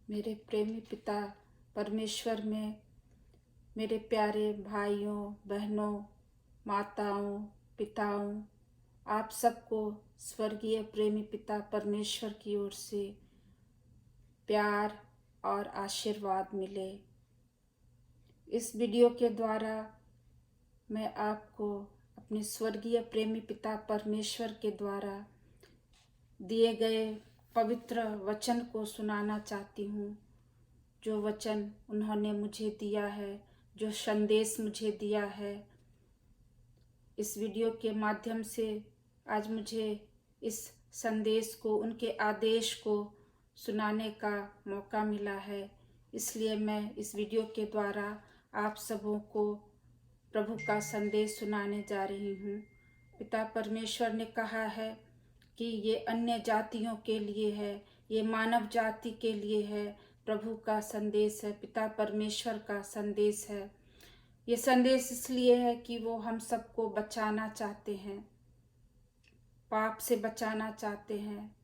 मेरे प्रेमी पिता परमेश्वर में मेरे प्यारे भाइयों बहनों, माताओं, पिताओं, आप सबको स्वर्गीय प्रेमी पिता परमेश्वर की ओर से प्यार और आशीर्वाद मिले। इस वीडियो के द्वारा मैं आपको अपने स्वर्गीय प्रेमी पिता परमेश्वर के द्वारा दिए गए पवित्र वचन को सुनाना चाहती हूँ। जो वचन उन्होंने मुझे दिया है, जो संदेश मुझे दिया है, इस वीडियो के माध्यम से आज मुझे इस संदेश को, उनके आदेश को सुनाने का मौका मिला है। इसलिए मैं इस वीडियो के द्वारा आप सबों को प्रभु का संदेश सुनाने जा रही हूँ। पिता परमेश्वर ने कहा है कि ये अन्य जातियों के लिए है, ये मानव जाति के लिए है। प्रभु का संदेश है, पिता परमेश्वर का संदेश है। ये संदेश इसलिए है कि वो हम सबको बचाना चाहते हैं, पाप से बचाना चाहते हैं,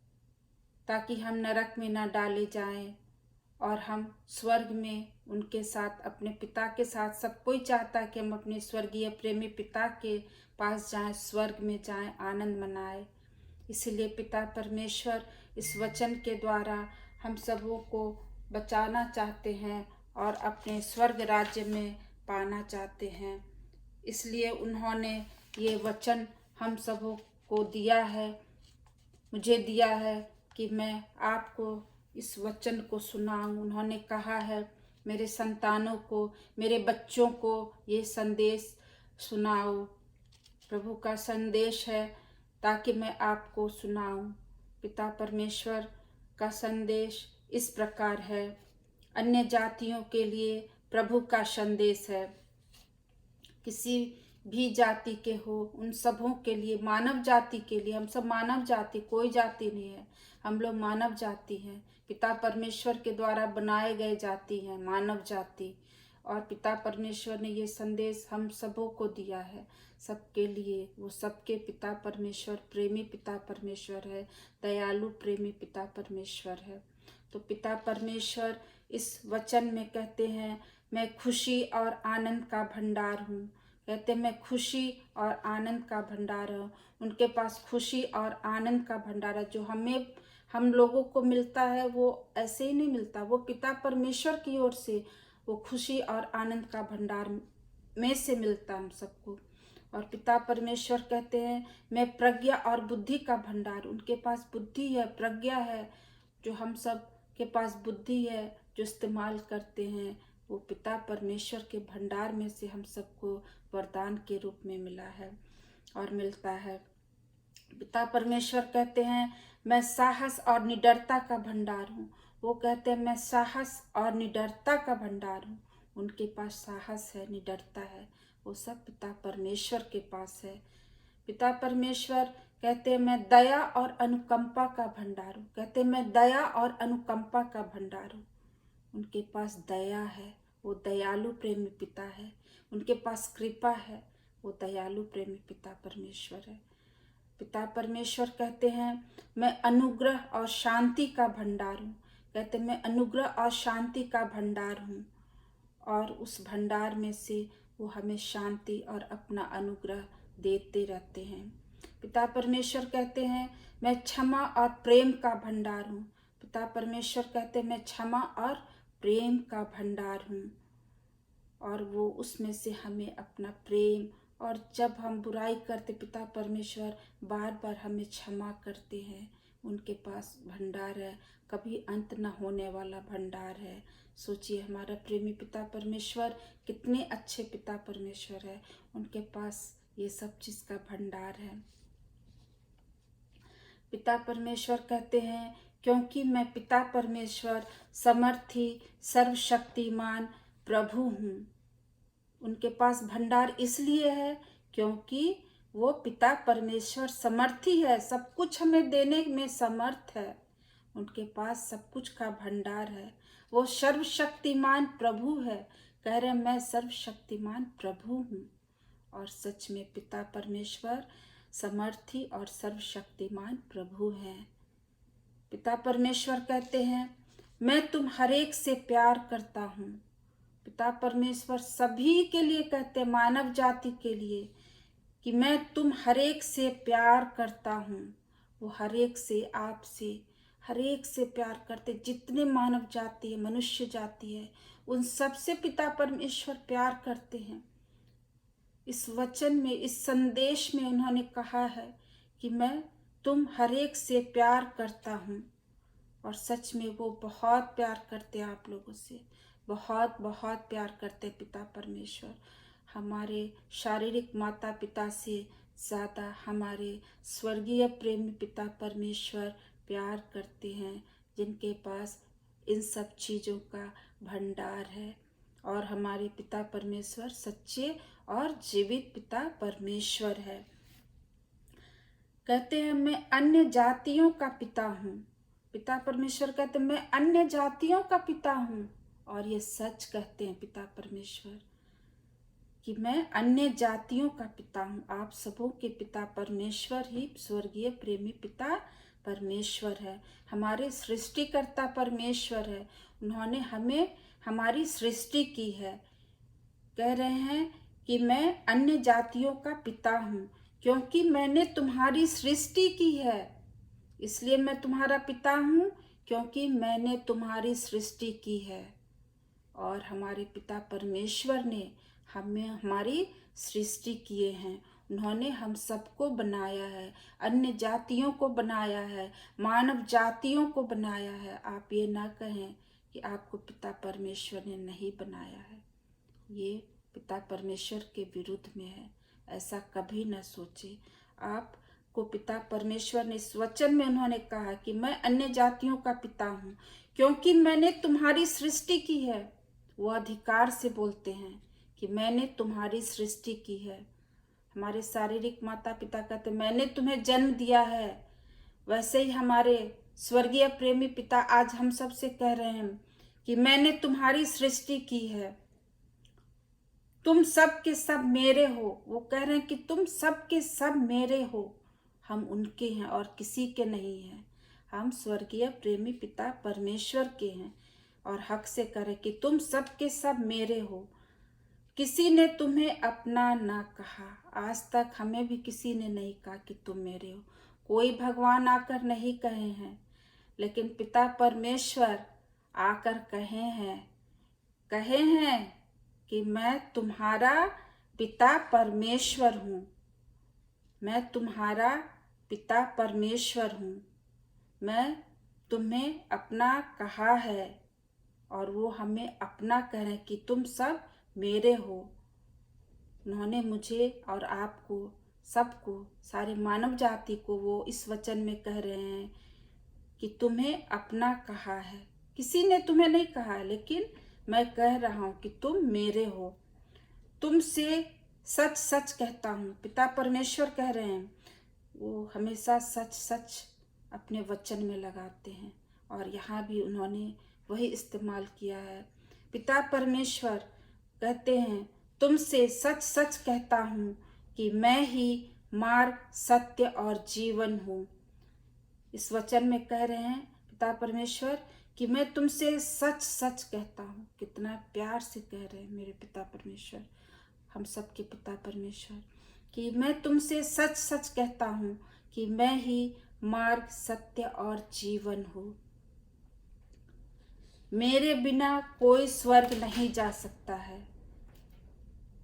ताकि हम नरक में न डाले जाएं और हम स्वर्ग में उनके साथ, अपने पिता के साथ, सब कोई चाहता है कि हम अपने स्वर्गीय प्रेमी पिता के पास जाएं, स्वर्ग में जाएं, आनंद मनाएं। इसीलिए पिता परमेश्वर इस वचन के द्वारा हम सबों को बचाना चाहते हैं और अपने स्वर्ग राज्य में पाना चाहते हैं। इसलिए उन्होंने ये वचन हम सबों को दिया है, मुझे दिया है कि मैं आपको इस वचन को सुनाऊं। उन्होंने कहा है मेरे संतानों को, मेरे बच्चों को ये संदेश सुनाओ। प्रभु का संदेश है ताकि मैं आपको सुनाऊं। पिता परमेश्वर का संदेश इस प्रकार है। अन्य जातियों के लिए प्रभु का संदेश है। किसी भी जाति के हो, उन सबों के लिए, मानव जाति के लिए, हम सब मानव जाति, कोई जाति नहीं है, हम लोग मानव जाति हैं। पिता परमेश्वर के द्वारा बनाए गए जाति हैं, मानव जाति। और पिता परमेश्वर ने ये संदेश हम सबों को दिया है, सबके लिए। वो सबके पिता परमेश्वर, प्रेमी पिता परमेश्वर है, दयालु प्रेमी पिता परमेश्वर है। तो पिता परमेश्वर इस वचन में कहते हैं, मैं खुशी और आनंद का भंडार हूँ। कहते हैं मैं खुशी और आनंद का भंडार हूँ। उनके पास खुशी और आनंद का भंडार है। जो हम लोगों को मिलता है वो ऐसे ही नहीं मिलता, वो पिता परमेश्वर की ओर से वो खुशी और आनंद का भंडार में से मिलता हम सबको। और पिता परमेश्वर कहते हैं मैं प्रज्ञा और बुद्धि का भंडार। उनके पास बुद्धि है, प्रज्ञा है, जो हम सब के पास बुद्धि है, जो इस्तेमाल करते हैं। वो पिता परमेश्वर के भंडार में से हम सबको वरदान के रूप में मिला है और मिलता है। पिता परमेश्वर कहते हैं मैं साहस और निडरता का भंडार हूँ। वो कहते हैं मैं साहस और निडरता का भंडार हूँ। उनके पास साहस है, निडरता है, वो सब पिता परमेश्वर के पास है। पिता परमेश्वर कहते हैं मैं दया और अनुकंपा का भंडार हूँ। कहते हैं मैं दया और अनुकंपा का भंडार हूँ। उनके पास दया है, वो दयालु प्रेमी पिता है। उनके पास कृपा है, वो दयालु प्रेमी पिता परमेश्वर है। पिता परमेश्वर कहते हैं मैं अनुग्रह और शांति का भंडार हूँ। कहते हैं मैं अनुग्रह और शांति का भंडार हूँ। और उस भंडार में से वो हमें शांति और अपना अनुग्रह देते रहते हैं। पिता परमेश्वर कहते हैं मैं क्षमा और प्रेम का भंडार हूँ। पिता परमेश्वर कहते हैं मैं क्षमा और प्रेम का भंडार हूँ। और वो उसमें से हमें अपना प्रेम, और जब हम बुराई करते पिता परमेश्वर बार बार हमें क्षमा करते हैं। उनके पास भंडार है, कभी अंत न होने वाला भंडार है। सोचिए हमारा प्रेमी पिता परमेश्वर कितने अच्छे पिता परमेश्वर है। उनके पास ये सब चीज़ का भंडार है। पिता परमेश्वर कहते हैं क्योंकि मैं पिता परमेश्वर समर्थी सर्वशक्तिमान प्रभु हूँ। उनके पास भंडार इसलिए है क्योंकि वो पिता परमेश्वर समर्थी है, सब कुछ हमें देने में समर्थ है। उनके पास सब कुछ का भंडार है। वो सर्वशक्तिमान प्रभु है। कह रहे मैं सर्वशक्तिमान प्रभु हूँ। और सच में पिता परमेश्वर समर्थी और सर्वशक्तिमान प्रभु हैं। पिता परमेश्वर कहते हैं मैं तुम हरेक से प्यार करता हूँ। पिता परमेश्वर सभी के लिए कहते, मानव जाति के लिए, कि मैं तुम हरेक से प्यार करता हूँ। वो हरेक से, आपसे, हरेक से प्यार करते। जितने मानव जाति है, मनुष्य जाति है, उन सब से पिता परमेश्वर प्यार करते हैं। इस वचन में, इस संदेश में उन्होंने कहा है कि मैं तुम हरेक से प्यार करता हूँ। और सच में वो बहुत प्यार करते हैं आप लोगों से, बहुत बहुत प्यार करते पिता परमेश्वर। हमारे शारीरिक माता पिता से ज़्यादा हमारे स्वर्गीय प्रेमी पिता परमेश्वर प्यार करते हैं, जिनके पास इन सब चीज़ों का भंडार है। और हमारे पिता परमेश्वर सच्चे और जीवित पिता परमेश्वर है। कहते हैं मैं अन्य जातियों का पिता हूँ। पिता परमेश्वर कहते हैं मैं अन्य जातियों का पिता हूँ। और ये सच कहते हैं पिता परमेश्वर कि मैं अन्य जातियों का पिता हूँ। आप सबों के पिता परमेश्वर ही स्वर्गीय प्रेमी पिता परमेश्वर है। हमारे सृष्टिकर्ता परमेश्वर है। उन्होंने हमें हमारी सृष्टि की है। कह रहे हैं कि मैं अन्य जातियों का पिता हूँ, क्योंकि मैंने तुम्हारी सृष्टि की है। इसलिए मैं तुम्हारा पिता हूँ, क्योंकि मैंने तुम्हारी सृष्टि की है। और हमारे पिता परमेश्वर ने हमें हमारी सृष्टि किए हैं। उन्होंने हम सबको बनाया है, अन्य जातियों को बनाया है, मानव जातियों को बनाया है। आप ये ना कहें कि आपको पिता परमेश्वर ने नहीं बनाया है। ये पिता परमेश्वर के विरुद्ध में है। ऐसा कभी न सोचे। आपको पिता परमेश्वर ने इस वचन में उन्होंने कहा कि मैं अन्य जातियों का पिता हूँ, क्योंकि मैंने तुम्हारी सृष्टि की है। वो अधिकार से बोलते हैं कि मैंने तुम्हारी सृष्टि की है। हमारे शारीरिक माता पिता कहते मैंने तुम्हें जन्म दिया है। वैसे ही हमारे स्वर्गीय प्रेमी पिता आज हम सब से कह रहे हैं कि मैंने तुम्हारी सृष्टि की है, तुम सब के सब मेरे हो। वो कह रहे हैं कि तुम सब के सब मेरे हो। हम उनके हैं और किसी के नहीं हैं। हम स्वर्गीय प्रेमी पिता परमेश्वर के हैं और हक से करें कि तुम सब के सब मेरे हो। किसी ने तुम्हें अपना ना कहा। आज तक हमें भी किसी ने नहीं कहा कि तुम मेरे हो। कोई भगवान आकर नहीं कहे हैं, लेकिन पिता परमेश्वर आकर कहे हैं कि मैं तुम्हारा पिता परमेश्वर हूँ। मैं तुम्हारा पिता परमेश्वर हूँ। मैं तुम्हें अपना कहा है और वो हमें अपना कह रहे हैं कि तुम सब मेरे हो। उन्होंने मुझे और आपको, सबको, सारे मानव जाति को वो इस वचन में कह रहे हैं कि तुम्हें अपना कहा है। किसी ने तुम्हें नहीं कहा है, लेकिन मैं कह रहा हूँ कि तुम मेरे हो। तुमसे सच सच कहता हूँ। पिता परमेश्वर कह रहे हैं। वो हमेशा सच सच अपने वचन में लगाते हैं और यहाँ भी उन्होंने वही इस्तेमाल किया है। पिता परमेश्वर कहते हैं तुमसे सच सच कहता हूँ कि मैं ही मार्ग, सत्य और जीवन हूँ। इस वचन में कह रहे हैं पिता परमेश्वर कि मैं तुमसे सच सच कहता हूँ। कितना प्यार से कह रहे हैं मेरे पिता परमेश्वर, हम सबके पिता परमेश्वर, कि मैं तुमसे सच सच कहता हूँ कि मैं ही मार्ग, सत्य और जीवन हूँ। मेरे बिना कोई स्वर्ग नहीं जा सकता है।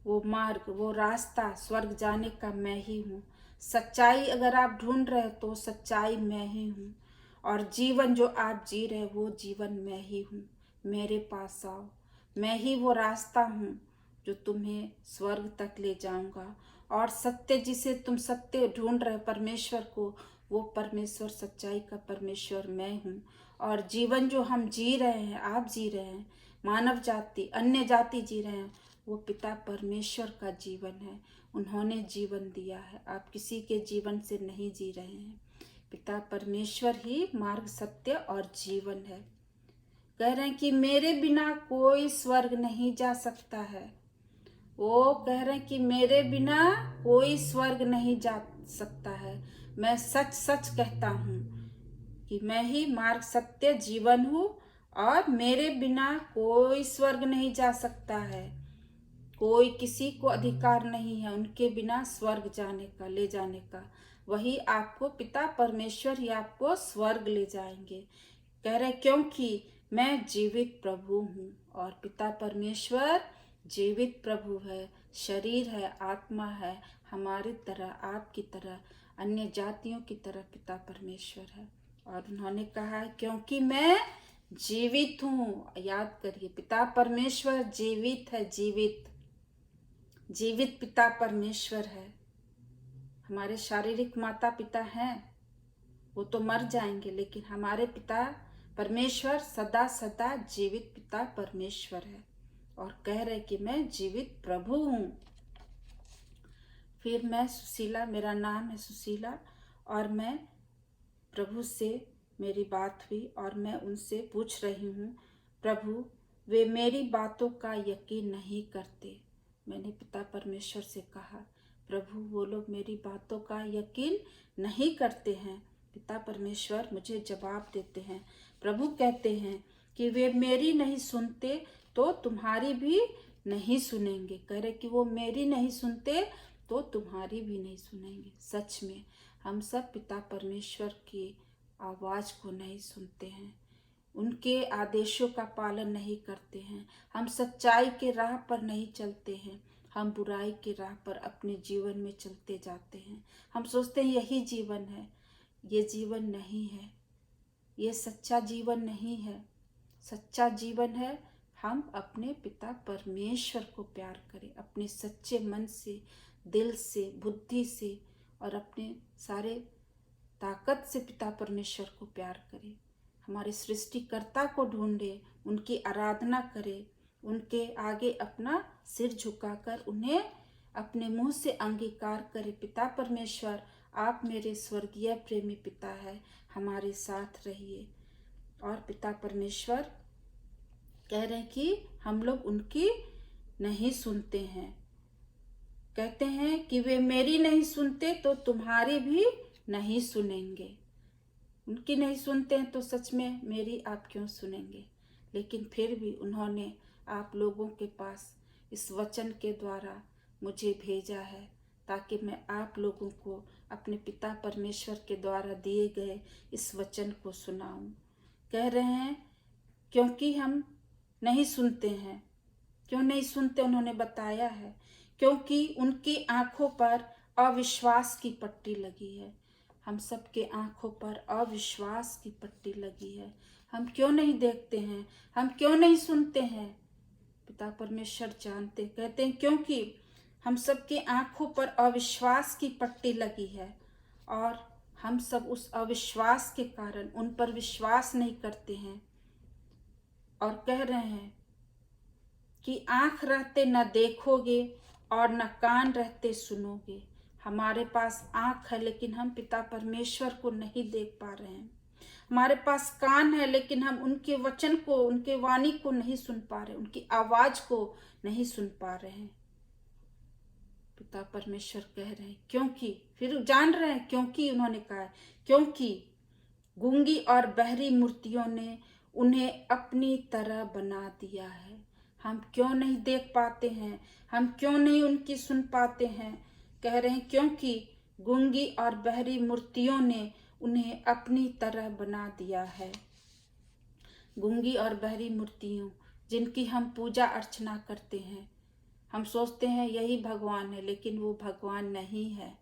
वो मार्ग, वो रास्ता स्वर्ग जाने का मैं ही हूँ। सच्चाई अगर आप ढूंढ रहे तो सच्चाई मैं ही हूँ। और जीवन जो आप जी रहे वो जीवन मैं ही हूँ। मेरे पास आओ। मैं ही वो रास्ता हूँ जो तुम्हें स्वर्ग तक ले जाऊंगा। और सत्य, जिसे तुम सत्य ढूंढ रहे परमेश्वर को, वो परमेश्वर, सच्चाई का परमेश्वर मैं हूँ। और जीवन जो हम जी रहे हैं, आप जी रहे हैं, मानव जाति, अन्य जाति जी रहे हैं, वो पिता परमेश्वर का जीवन है। उन्होंने जीवन दिया है। आप किसी के जीवन से नहीं जी रहे हैं। पिता परमेश्वर ही मार्ग, सत्य और जीवन है। कह रहे हैं कि मेरे बिना कोई स्वर्ग नहीं जा सकता है। वो कह रहे हैं कि मेरे बिना कोई स्वर्ग नहीं जा सकता है। मैं सच सच कहता हूँ कि मैं ही मार्ग, सत्य, जीवन हूँ और मेरे बिना कोई स्वर्ग नहीं जा सकता है। कोई किसी को अधिकार नहीं है उनके बिना स्वर्ग जाने का, ले जाने का। वही आपको पिता परमेश्वर ही आपको स्वर्ग ले जाएंगे। कह रहे क्योंकि मैं जीवित प्रभु हूँ और पिता परमेश्वर जीवित प्रभु है, शरीर है, आत्मा है, हमारी तरह, आपकी तरह, अन्य जातियों की तरह पिता परमेश्वर है। और उन्होंने कहा है क्योंकि मैं जीवित हूँ। याद करिए, पिता परमेश्वर जीवित है, जीवित जीवित पिता परमेश्वर है। हमारे शारीरिक माता पिता हैं, वो तो मर जाएंगे, लेकिन हमारे पिता परमेश्वर सदा सदा जीवित पिता परमेश्वर है। और कह रहे कि मैं जीवित प्रभु हूँ। फिर मैं सुशीला, मेरा नाम है सुशीला, और मैं प्रभु से मेरी बात हुई और मैं उनसे पूछ रही हूँ, प्रभु वे मेरी बातों का यकीन नहीं करते। मैंने पिता परमेश्वर से कहा, प्रभु वो लोग मेरी बातों का यकीन नहीं करते हैं। पिता परमेश्वर मुझे जवाब देते हैं, प्रभु कहते हैं कि वे मेरी नहीं सुनते तो तुम्हारी भी नहीं सुनेंगे। कह रहे कि वो मेरी नहीं सुनते तो तुम्हारी भी नहीं सुनेंगे। सच में हम सब पिता परमेश्वर की आवाज़ को नहीं सुनते हैं, उनके आदेशों का पालन नहीं करते हैं। हम सच्चाई के राह पर नहीं चलते हैं, हम बुराई के राह पर अपने जीवन में चलते जाते हैं। हम सोचते हैं यही जीवन है, ये जीवन नहीं है, ये सच्चा जीवन नहीं है। सच्चा जीवन है हम अपने पिता परमेश्वर को प्यार करें, अपने सच्चे मन से, दिल से, बुद्धि से और अपने सारे ताकत से पिता परमेश्वर को प्यार करें। हमारे सृष्टिकर्ता को ढूंढे, उनकी आराधना करें, उनके आगे अपना सिर झुकाकर उन्हें अपने मुंह से अंगीकार करें, पिता परमेश्वर आप मेरे स्वर्गीय प्रेमी पिता है, हमारे साथ रहिए। और पिता परमेश्वर कह रहे हैं कि हम लोग उनकी नहीं सुनते हैं। कहते हैं कि वे मेरी नहीं सुनते तो तुम्हारी भी नहीं सुनेंगे। उनकी नहीं सुनते हैं तो सच में मेरी आप क्यों सुनेंगे। लेकिन फिर भी उन्होंने आप लोगों के पास इस वचन के द्वारा मुझे भेजा है ताकि मैं आप लोगों को अपने पिता परमेश्वर के द्वारा दिए गए इस वचन को सुनाऊं। कह रहे हैं क्योंकि हम नहीं सुनते हैं। क्यों नहीं सुनते उन्होंने बताया है, क्योंकि उनकी आंखों पर अविश्वास की पट्टी लगी है। हम सबके आंखों पर अविश्वास की पट्टी लगी है। हम क्यों नहीं देखते हैं, हम क्यों नहीं सुनते हैं। पिता परमेश्वर जानते, कहते हैं क्योंकि हम सबके आंखों पर अविश्वास की पट्टी लगी है और हम सब उस अविश्वास के कारण उन पर विश्वास नहीं करते हैं। और कह रहे हैं कि आंख रहते न देखोगे और न कान रहते सुनोगे। हमारे पास आंख है लेकिन हम पिता परमेश्वर को नहीं देख पा रहे हैं। हमारे पास कान है लेकिन हम उनके वचन को, उनके वाणी को नहीं सुन पा रहे, उनकी आवाज को नहीं सुन पा रहे हैं। पिता परमेश्वर कह रहे हैं क्योंकि, फिर जान रहे हैं क्योंकि उन्होंने कहा है, क्योंकि गूंगी और बहरी मूर्तियों ने उन्हें अपनी तरह बना दिया है। हम क्यों नहीं देख पाते हैं, हम क्यों नहीं उनकी सुन पाते हैं। कह रहे हैं क्योंकि गूंगी और बहरी मूर्तियों ने उन्हें अपनी तरह बना दिया है। गूंगी और बहरी मूर्तियों जिनकी हम पूजा अर्चना करते हैं, हम सोचते हैं यही भगवान है, लेकिन वो भगवान नहीं है।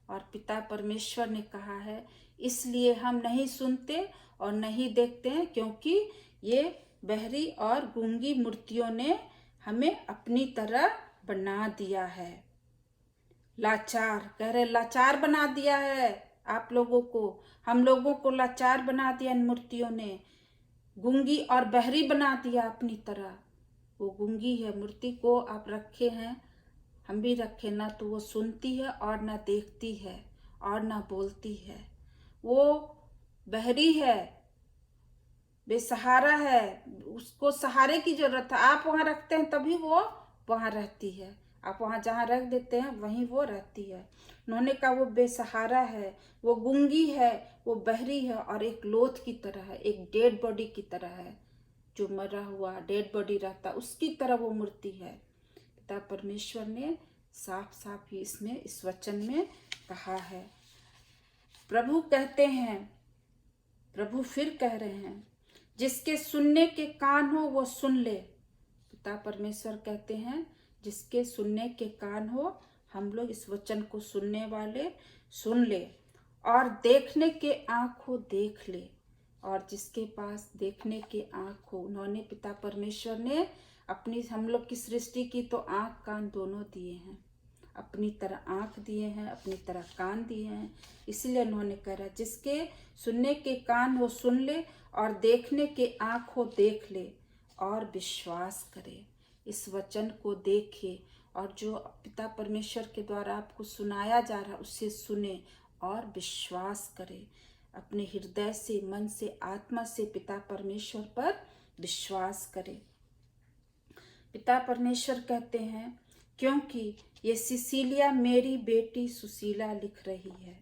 और पिता परमेश्वर ने कहा है इसलिए हम नहीं सुनते और नहीं देखते हैं, क्योंकि ये बहरी और गूंगी मूर्तियों ने हमें अपनी तरह बना दिया है। लाचार, कह रहे लाचार बना दिया है आप लोगों को, हम लोगों को लाचार बना दिया इन मूर्तियों ने। गूंगी और बहरी बना दिया अपनी तरह। वो गूंगी है, मूर्ति को आप रखे हैं, हम भी रखे, ना तो वो सुनती है और ना देखती है और ना बोलती है। वो बहरी है, बेसहारा है, उसको सहारे की जरूरत है। आप वहाँ रखते हैं तभी वो वहाँ रहती है, आप वहाँ जहाँ रख देते हैं वहीं वो रहती है। उन्होंने कहा वो बेसहारा है, वो गूंगी है, वो बहरी है और एक लोथ की तरह है, एक डेड बॉडी की तरह है। जो मरा हुआ डेड बॉडी रहता उसकी तरह वो मूर्ति है। पिता परमेश्वर ने साफ साफ ही इसमें इस वचन में कहा है। प्रभु कहते हैं, प्रभु फिर कह रहे हैं, जिसके सुनने के कान हो वो सुन ले। पिता परमेश्वर कहते हैं जिसके सुनने के कान हो, हम लोग इस वचन को सुनने वाले सुन ले, और देखने के आँख हो देख ले। और जिसके पास देखने के आँख हो, उन्होंने पिता परमेश्वर ने अपनी हम लोग की सृष्टि की तो आँख कान दोनों दिए हैं, अपनी तरह आँख दिए हैं, अपनी तरह कान दिए हैं। इसलिए उन्होंने कहा जिसके सुनने के कान हो सुन ले और देखने के आँख हो देख ले और विश्वास करे। इस वचन को देखे और जो पिता परमेश्वर के द्वारा आपको सुनाया जा रहा है उससे सुने और विश्वास करे। अपने हृदय से, मन से, आत्मा से पिता परमेश्वर पर विश्वास करे। पिता परमेश्वर कहते हैं क्योंकि ये सिसिलिया मेरी बेटी सुशीला लिख रही है।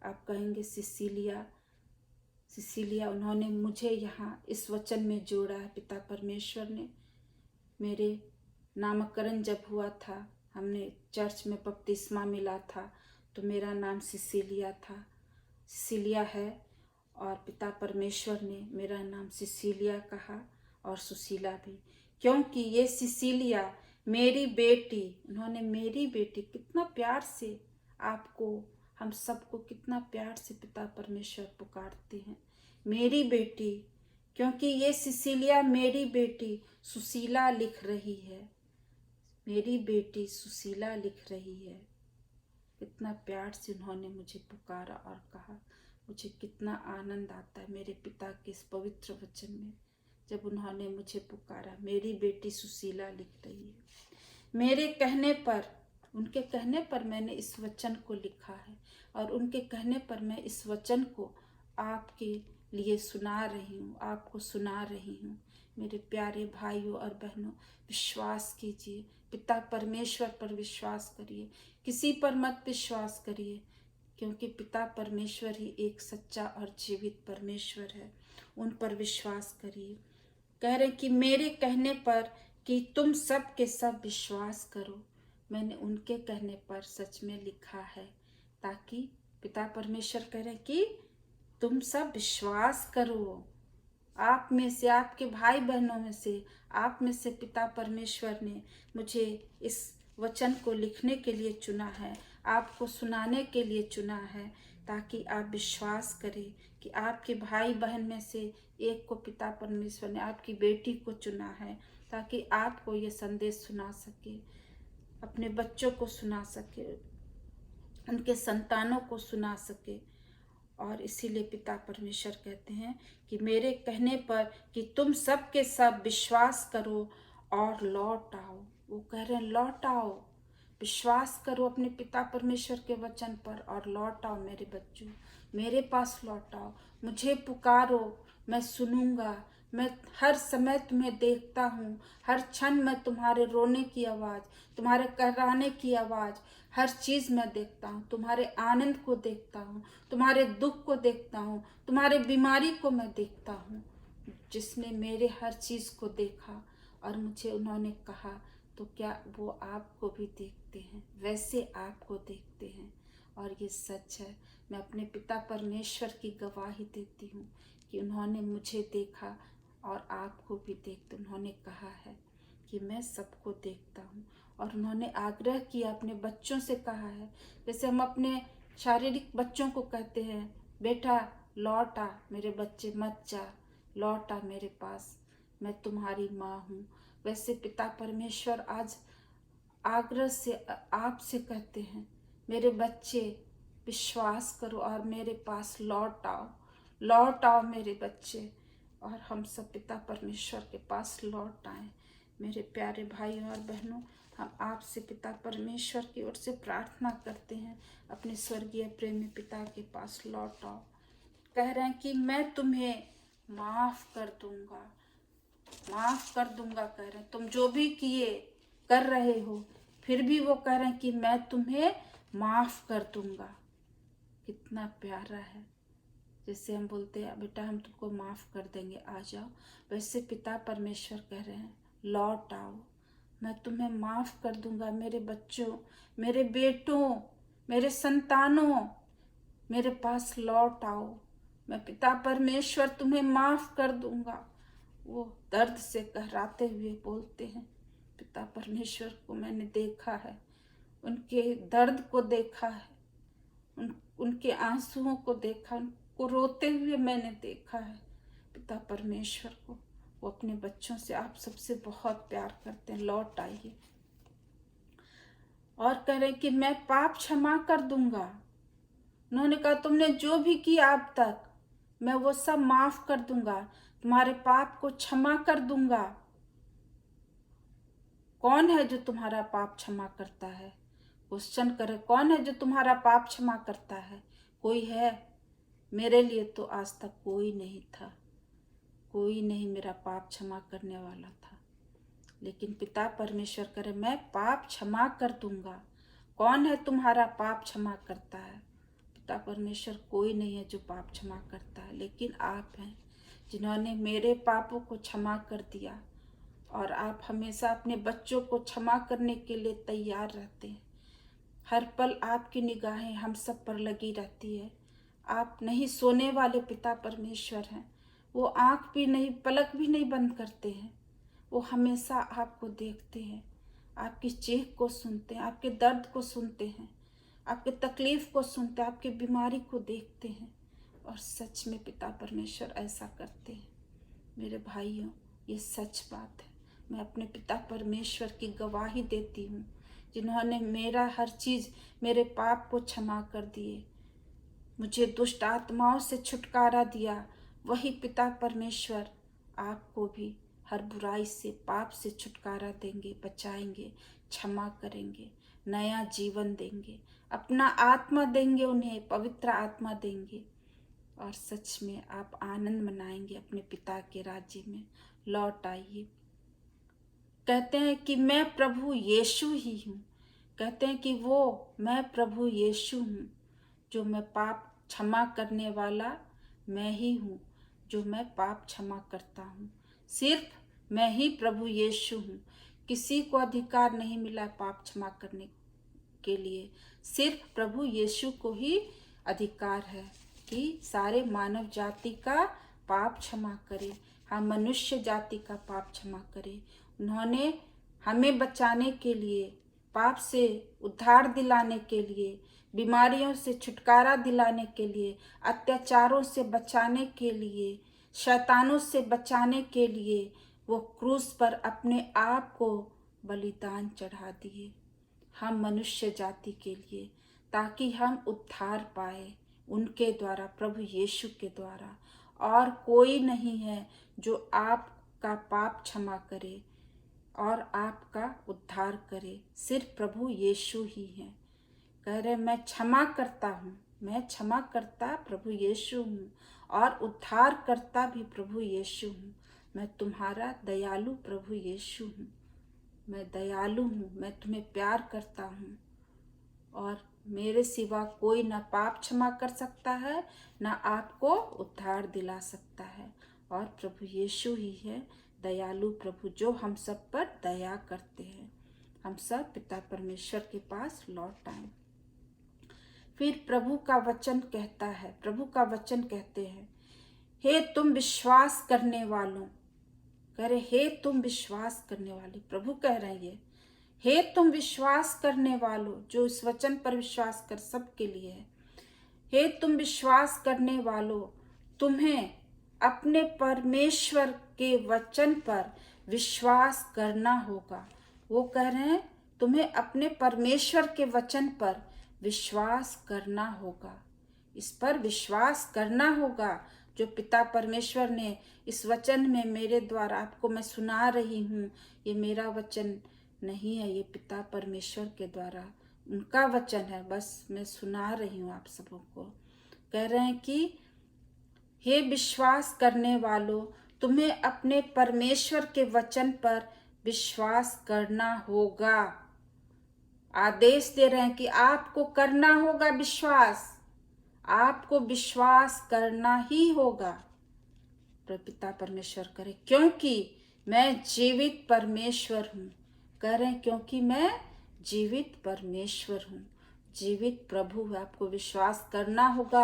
आप कहेंगे सिसिलिया, सिसिलिया उन्होंने मुझे यहाँ इस वचन में जोड़ा है। पिता परमेश्वर ने मेरे नामकरण जब हुआ था, हमने चर्च में बपतिस्मा मिला था तो मेरा नाम सिसिलिया था, सिसिलिया है। और पिता परमेश्वर ने मेरा नाम सिसिलिया कहा और सुशीला भी, क्योंकि ये सिसिलिया मेरी बेटी, उन्होंने मेरी बेटी, कितना प्यार से आपको, हम सबको कितना प्यार से पिता परमेश्वर पुकारते हैं, मेरी बेटी। क्योंकि ये सिसिलिया मेरी बेटी सुशीला लिख रही है, मेरी बेटी सुशीला लिख रही है। कितना प्यार से उन्होंने मुझे पुकारा और कहा। मुझे कितना आनंद आता है मेरे पिता के इस पवित्र वचन में, जब उन्होंने मुझे पुकारा, मेरी बेटी सुशीला लिख रही है। मेरे कहने पर, उनके कहने पर मैंने इस वचन को लिखा है और उनके कहने पर मैं इस वचन को आपके लिए सुना रही हूँ, आपको सुना रही हूँ। मेरे प्यारे भाइयों और बहनों, विश्वास कीजिए, पिता परमेश्वर पर विश्वास करिए, किसी पर मत विश्वास करिए, क्योंकि पिता परमेश्वर ही एक सच्चा और जीवित परमेश्वर है। उन पर विश्वास करिए। कह रहे कि मेरे कहने पर कि तुम सब के सब विश्वास करो। मैंने उनके कहने पर सच में लिखा है, ताकि पिता परमेश्वर कह रहे कि तुम सब विश्वास करो। आप में से, आपके भाई बहनों में से, आप में से पिता परमेश्वर ने मुझे इस वचन को लिखने के लिए चुना है, आपको सुनाने के लिए चुना है, ताकि आप विश्वास करें कि आपके भाई बहन में से एक को पिता परमेश्वर ने, आपकी बेटी को चुना है, ताकि आपको ये संदेश सुना सके, अपने बच्चों को सुना सके, उनके संतानों को सुना सके। और इसीलिए पिता परमेश्वर कहते हैं कि मेरे कहने पर कि तुम सब के सब विश्वास करो और लौट आओ। वो कह रहे हैं लौट आओ, विश्वास करो अपने पिता परमेश्वर के वचन पर और लौट आओ मेरे बच्चों, मेरे पास लौट आओ, मुझे पुकारो, मैं सुनूंगा। मैं हर समय तुम्हें देखता हूँ, हर क्षण मैं तुम्हारे रोने की आवाज़, तुम्हारे कराने की आवाज़, हर चीज़ मैं देखता हूँ, तुम्हारे आनंद को देखता हूँ, तुम्हारे दुख को देखता हूँ, तुम्हारे बीमारी को मैं देखता हूँ। जिसने मेरे हर चीज़ को देखा और मुझे उन्होंने कहा, तो क्या वो आपको भी देखते हैं, वैसे आपको देखते हैं। और ये सच है, मैं अपने पिता परमेश्वर की गवाही देती हूँ कि उन्होंने मुझे देखा और आपको भी देखते। उन्होंने कहा है कि मैं सबको देखता हूँ, और उन्होंने आग्रह किया, अपने बच्चों से कहा है, जैसे हम अपने शारीरिक बच्चों को कहते हैं, बेटा लौट आ मेरे बच्चे, मत जा, लौट आ मेरे पास, मैं तुम्हारी माँ हूँ। वैसे पिता परमेश्वर आज आग्रह से आपसे कहते हैं, मेरे बच्चे विश्वास करो और मेरे पास लौट आओ, लौट आओ मेरे बच्चे। और हम सब पिता परमेश्वर के पास लौट आए। मेरे प्यारे भाइयों और बहनों, हम आपसे पिता परमेश्वर की ओर से प्रार्थना करते हैं, अपने स्वर्गीय प्रेमी पिता के पास लौट आओ। कह रहे हैं कि मैं तुम्हें माफ़ कर दूंगा, माफ़ कर दूंगा। कह रहे हैं तुम जो भी किए कर रहे हो, फिर भी वो कह रहे हैं कि मैं तुम्हें माफ़ कर दूंगा। कितना प्यारा है, जैसे हम बोलते हैं बेटा हम तुमको माफ़ कर देंगे, आ जाओ, वैसे पिता परमेश्वर कह रहे हैं लौट आओ, मैं तुम्हें माफ़ कर दूंगा। मेरे बच्चों, मेरे बेटों, मेरे संतानों, मेरे पास लौट आओ, मैं पिता परमेश्वर तुम्हें माफ़ कर दूंगा। वो दर्द से कहराते हुए बोलते हैं। पिता परमेश्वर को मैंने देखा है, उनके दर्द को देखा है, उनके आंसुओं को देखा, उनको रोते हुए मैंने देखा है पिता परमेश्वर को। वो अपने बच्चों से, आप सबसे बहुत प्यार करते हैं। लौट आइए। और कह रहे कि मैं पाप क्षमा कर दूंगा। उन्होंने कहा तुमने जो भी किया अब तक मैं वो सब माफ कर दूंगा, तुम्हारे पाप को क्षमा कर दूंगा। कौन है जो तुम्हारा पाप क्षमा करता है? क्वेश्चन करे, कौन है जो तुम्हारा पाप क्षमा करता है? कोई है? मेरे लिए तो आज तक कोई नहीं था, कोई नहीं मेरा पाप क्षमा करने वाला था। लेकिन पिता परमेश्वर करे मैं पाप क्षमा कर दूंगा। कौन है तुम्हारा पाप क्षमा करता है? पिता परमेश्वर कोई नहीं है जो पाप क्षमा करता है, लेकिन आप हैं जिन्होंने मेरे पापों को क्षमा कर दिया। और आप हमेशा अपने बच्चों को क्षमा करने के लिए तैयार रहते हैं। हर पल आपकी निगाहें हम सब पर लगी रहती है। आप नहीं सोने वाले पिता परमेश्वर हैं। वो आँख भी नहीं, पलक भी नहीं बंद करते हैं। वो हमेशा आपको देखते हैं, आपकी चीख को सुनते हैं, आपके दर्द को सुनते हैं, आपके तकलीफ को सुनते हैं, आपकी बीमारी को देखते हैं। और सच में पिता परमेश्वर ऐसा करते हैं। मेरे भाइयों, ये सच बात है। मैं अपने पिता परमेश्वर की गवाही देती हूँ, जिन्होंने मेरा हर चीज़, मेरे पाप को क्षमा कर दिए, मुझे दुष्ट आत्माओं से छुटकारा दिया। वही पिता परमेश्वर आपको भी हर बुराई से, पाप से छुटकारा देंगे, बचाएंगे, क्षमा करेंगे, नया जीवन देंगे, अपना आत्मा देंगे, उन्हें पवित्र आत्मा देंगे। और सच में आप आनंद मनाएंगे अपने पिता के राज्य में। लौट आइए। कहते हैं कि मैं प्रभु यीशु ही हूँ। कहते हैं कि वो मैं प्रभु यीशु हूँ, जो मैं पाप क्षमा करने वाला मैं ही हूँ, जो मैं पाप क्षमा करता हूँ। सिर्फ मैं ही प्रभु यीशु हूँ। किसी को अधिकार नहीं मिला पाप क्षमा करने के लिए, सिर्फ प्रभु यीशु को ही अधिकार है कि सारे मानव जाति का पाप क्षमा करे, हम मनुष्य जाति का पाप क्षमा करे। उन्होंने हमें बचाने के लिए, पाप से उद्धार दिलाने के लिए, बीमारियों से छुटकारा दिलाने के लिए, अत्याचारों से बचाने के लिए, शैतानों से बचाने के लिए वो क्रूस पर अपने आप को बलिदान चढ़ा दिए, हम मनुष्य जाति के लिए, ताकि हम उद्धार पाए उनके द्वारा, प्रभु यीशु के द्वारा। और कोई नहीं है जो आपका पाप क्षमा करे और आपका उद्धार करे, सिर्फ प्रभु यीशु ही है। कह रहे मैं क्षमा करता हूँ, मैं क्षमा करता प्रभु यीशु हूँ और उद्धार करता भी प्रभु यीशु हूँ। मैं तुम्हारा दयालु प्रभु यीशु हूँ, मैं दयालु हूँ, मैं तुम्हें प्यार करता हूँ। और मेरे सिवा कोई ना पाप क्षमा कर सकता है, ना आपको उद्धार दिला सकता है। और प्रभु यीशु ही है दयालु प्रभु, जो हम सब पर दया करते हैं। हम सब पिता परमेश्वर के पास लौट आए। फिर प्रभु का वचन कहता है, प्रभु का वचन कहते हैं, हे तुम विश्वास करने वालों, कह रहे हे तुम विश्वास करने वाले, प्रभु कह रहे हैं ये, हे तुम विश्वास करने वालों, जो इस वचन पर विश्वास कर सबके लिए है। हे तुम विश्वास करने वालों, तुम्हें अपने परमेश्वर के वचन पर विश्वास करना होगा। वो कह रहे हैं तुम्हें अपने परमेश्वर के वचन पर विश्वास करना होगा, इस पर विश्वास करना होगा जो पिता परमेश्वर ने इस वचन में मेरे द्वारा आपको मैं सुना रही हूँ। ये मेरा वचन नहीं है, ये पिता परमेश्वर के द्वारा उनका वचन है, बस मैं सुना रही हूँ आप सबों को। कह रहे हैं कि हे विश्वास करने वालों, तुम्हें अपने परमेश्वर के वचन पर विश्वास करना होगा। आदेश दे रहे हैं कि आपको करना होगा विश्वास, आपको विश्वास करना ही होगा। पिता परमेश्वर करे क्योंकि मैं जीवित परमेश्वर हूँ। कह रहे हैं क्योंकि मैं जीवित परमेश्वर हूँ, जीवित प्रभु है। आपको विश्वास करना होगा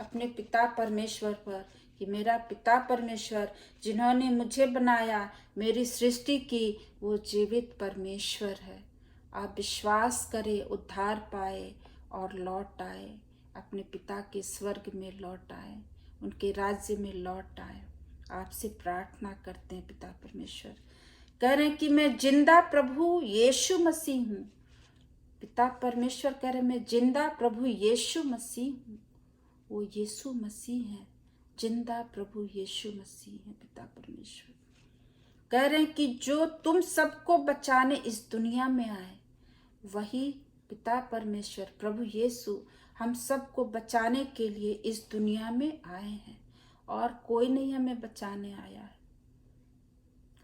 अपने पिता परमेश्वर पर कि मेरा पिता परमेश्वर जिन्होंने मुझे बनाया, मेरी सृष्टि की, वो जीवित परमेश्वर है। आप विश्वास करें, उद्धार पाए और लौट आए, अपने पिता के स्वर्ग में लौट आए, उनके राज्य में लौट आए। आपसे प्रार्थना करते हैं पिता परमेश्वर। कह रहे हैं कि मैं जिंदा प्रभु यीशु मसीह हूँ। पिता परमेश्वर कह रहे मैं जिंदा प्रभु यीशु मसीह हूँ। वो यीशु मसीह है, जिंदा प्रभु यीशु मसीह है। पिता परमेश्वर कह रहे हैं कि जो तुम सबको बचाने इस दुनिया में आए, वही पिता परमेश्वर प्रभु यीशु हम सबको बचाने के लिए इस दुनिया में आए हैं, और कोई नहीं हमें बचाने आया है।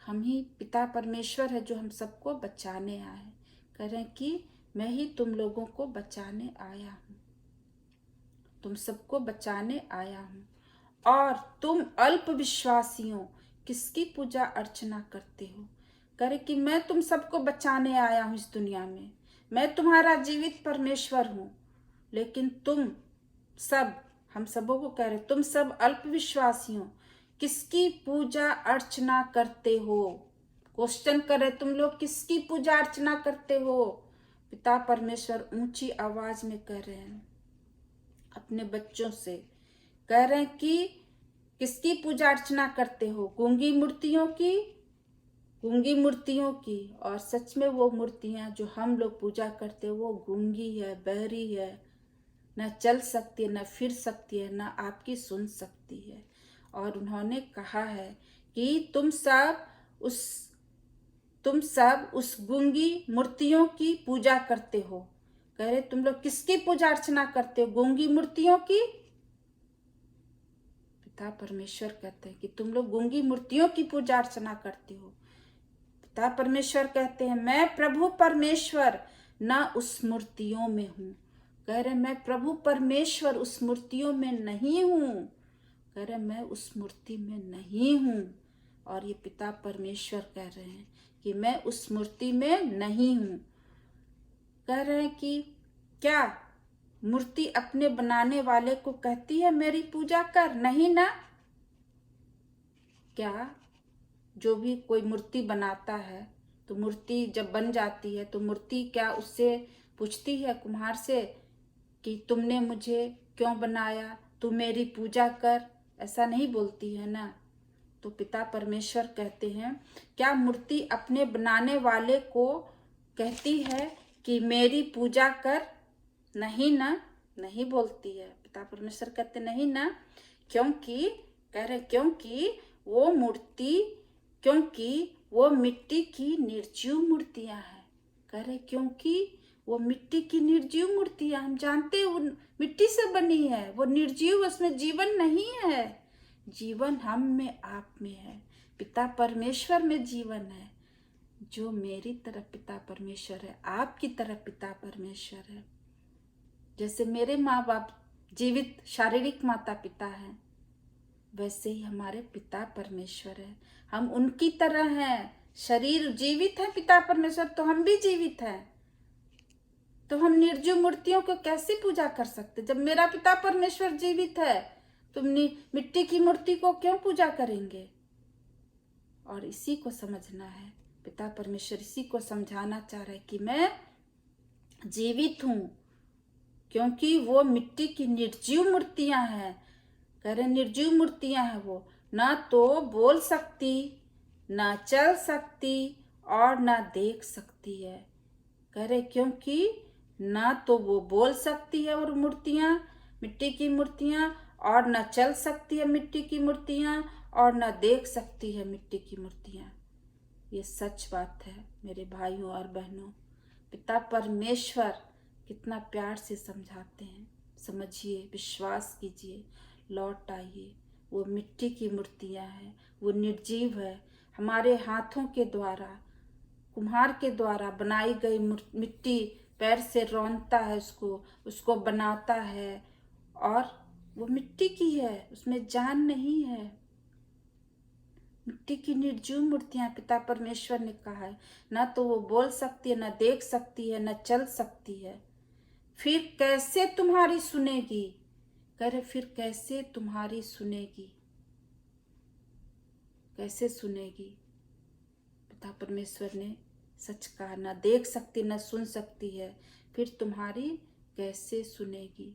हम ही पिता परमेश्वर है जो हम सबको बचाने आए हैं। कह रहे हैं कि मैं ही तुम लोगों को बचाने आया हूँ, तुम सबको बचाने आया हूँ। और तुम अल्प विश्वासियों किसकी पूजा अर्चना करते हो। करे कि मैं तुम सबको बचाने आया हूँ इस दुनिया में, मैं तुम्हारा जीवित परमेश्वर हूँ, लेकिन तुम सब, हम सबों को कह रहे तुम सब अल्प विश्वासियों किसकी पूजा अर्चना करते हो। क्वेश्चन करे तुम लोग किसकी पूजा अर्चना करते हो। पिता परमेश्वर ऊंची आवाज में कह रहे हैं अपने बच्चों से, कह रहे हैं कि किसकी पूजा अर्चना करते हो। गूंगी मूर्तियों की, गूंगी मूर्तियों की। और सच में वो मूर्तियां जो हम लोग पूजा करते हैं वो गूंगी है, बहरी है, न चल सकती है, न फिर सकती है, न आपकी सुन सकती है। और उन्होंने कहा है कि तुम सब उस गूंगी मूर्तियों की पूजा करते हो। कह रहे तुम लोग किसकी पूजा अर्चना करते हो, गूंगी मूर्तियों की। पिता परमेश्वर कहते हैं कि तुम लोग गूंगी मूर्तियों की पूजा अर्चना करते हो। पिता परमेश्वर कहते हैं मैं प्रभु परमेश्वर न उस मूर्तियों में हूँ। कह रहे मैं प्रभु परमेश्वर उस मूर्तियों में नहीं हूँ। कह रहे मैं उस मूर्ति में नहीं हूँ। और ये पिता परमेश्वर कह रहे हैं कि मैं उस मूर्ति में नहीं हूँ। कह रहे हैं कि क्या मूर्ति अपने बनाने वाले को कहती है मेरी पूजा कर, नहीं ना। क्या जो भी कोई मूर्ति बनाता है तो मूर्ति जब बन जाती है तो मूर्ति क्या उससे पूछती है कुम्हार से कि तुमने मुझे क्यों बनाया, तू मेरी पूजा कर, ऐसा नहीं बोलती है ना। तो पिता परमेश्वर कहते हैं क्या मूर्ति अपने बनाने वाले को कहती है कि मेरी पूजा कर, नहीं ना, नहीं बोलती है। पिता परमेश्वर कहते नहीं ना। क्योंकि कह रहे क्योंकि वो मिट्टी की निर्जीव मूर्तियां हैं। कह रहे क्योंकि वो मिट्टी की निर्जीव मूर्तियां, हम जानते हैं वो मिट्टी से बनी है, वो निर्जीव, उसमें जीवन नहीं है। जीवन हम में, आप में है, पिता परमेश्वर में जीवन है। जो मेरी तरफ पिता परमेश्वर है, आपकी तरफ पिता परमेश्वर है। जैसे मेरे माँ बाप जीवित शारीरिक माता पिता हैं, वैसे ही हमारे पिता परमेश्वर है, हम उनकी तरह हैं। शरीर जीवित है पिता परमेश्वर, तो हम भी जीवित हैं। तो हम निर्जीव मूर्तियों को कैसे पूजा कर सकते। जब मेरा पिता परमेश्वर जीवित है तो मिट्टी की मूर्ति को क्यों पूजा करेंगे। और इसी को समझना है, पिता परमेश्वर इसी को समझाना चाह रहे कि मैं जीवित हूँ, क्योंकि वो मिट्टी की निर्जीव मूर्तियां हैं। कह रहे निर्जीव मूर्तियां हैं, वो ना तो बोल सकती, ना चल सकती और ना देख सकती है। कह रहे क्योंकि ना तो वो बोल सकती है और मूर्तियां, मिट्टी की मूर्तियां, और ना चल सकती है मिट्टी की मूर्तियां, और ना देख सकती है मिट्टी की मूर्तियां। ये सच बात है मेरे भाइयों और बहनों। पिता परमेश्वर कितना प्यार से समझाते हैं। समझिए, विश्वास कीजिए, लौट आइए। वो मिट्टी की मूर्तियां हैं, वो निर्जीव है। हमारे हाथों के द्वारा, कुम्हार के द्वारा बनाई गई मिट्टी पैर से रौंदता है, उसको बनाता है और वो मिट्टी की है, उसमें जान नहीं है। मिट्टी की निर्जीव मूर्तियां पिता परमेश्वर ने कहा है, ना तो वो बोल सकती है, ना देख सकती है, ना चल सकती है। फिर कैसे तुम्हारी सुनेगी? कह रहे फिर कैसे तुम्हारी सुनेगी? कैसे सुनेगी? पिता परमेश्वर ने सच कहा, ना देख सकती, ना सुन सकती है, फिर तुम्हारी कैसे सुनेगी?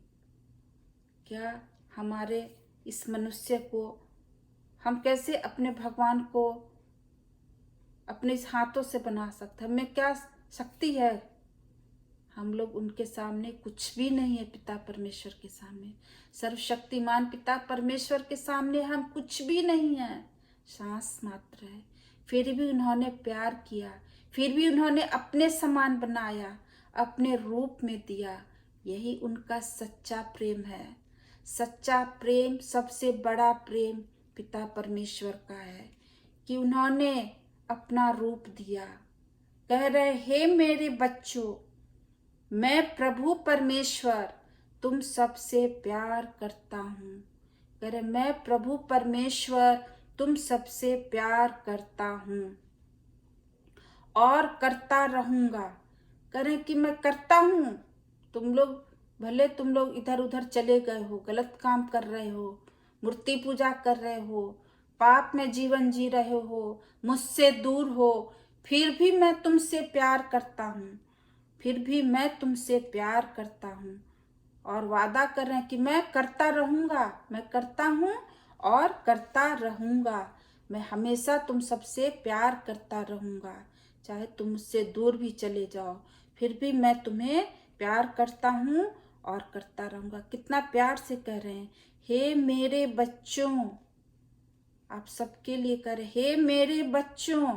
क्या हमारे इस मनुष्य को, हम कैसे अपने भगवान को अपने इस हाथों से बना सकते हैं? हमें क्या शक्ति है? हम लोग उनके सामने कुछ भी नहीं है। पिता परमेश्वर के सामने, सर्वशक्तिमान पिता परमेश्वर के सामने हम कुछ भी नहीं है, सांस मात्र है। फिर भी उन्होंने प्यार किया, फिर भी उन्होंने अपने समान बनाया, अपने रूप में दिया। यही उनका सच्चा प्रेम है। सच्चा प्रेम, सबसे बड़ा प्रेम पिता परमेश्वर का है कि उन्होंने अपना रूप दिया। कह रहे, हे मेरे बच्चों, मैं प्रभु परमेश्वर तुम सबसे प्यार करता हूँ। कह रहे, मैं प्रभु परमेश्वर तुम सबसे प्यार करता हूँ और करता रहूँगा। कह रहे कि मैं करता हूँ। तुम लोग भले तुम लोग इधर उधर चले गए हो, गलत काम कर रहे हो, मूर्ति पूजा कर रहे हो, पाप में जीवन जी रहे हो, मुझसे दूर हो, फिर भी मैं तुमसे प्यार करता हूँ। फिर भी मैं तुमसे प्यार करता हूँ और वादा कर रहे हैं कि मैं करता रहूँगा। मैं करता हूँ और करता रहूँगा। मैं हमेशा तुम सबसे प्यार करता रहूँगा, चाहे तुम मुझसे दूर भी चले जाओ, फिर भी मैं तुम्हें प्यार करता हूँ और करता रहूँगा। कितना प्यार से कह रहे हैं, हे मेरे बच्चों। आप सबके लिए कर, हे मेरे बच्चों।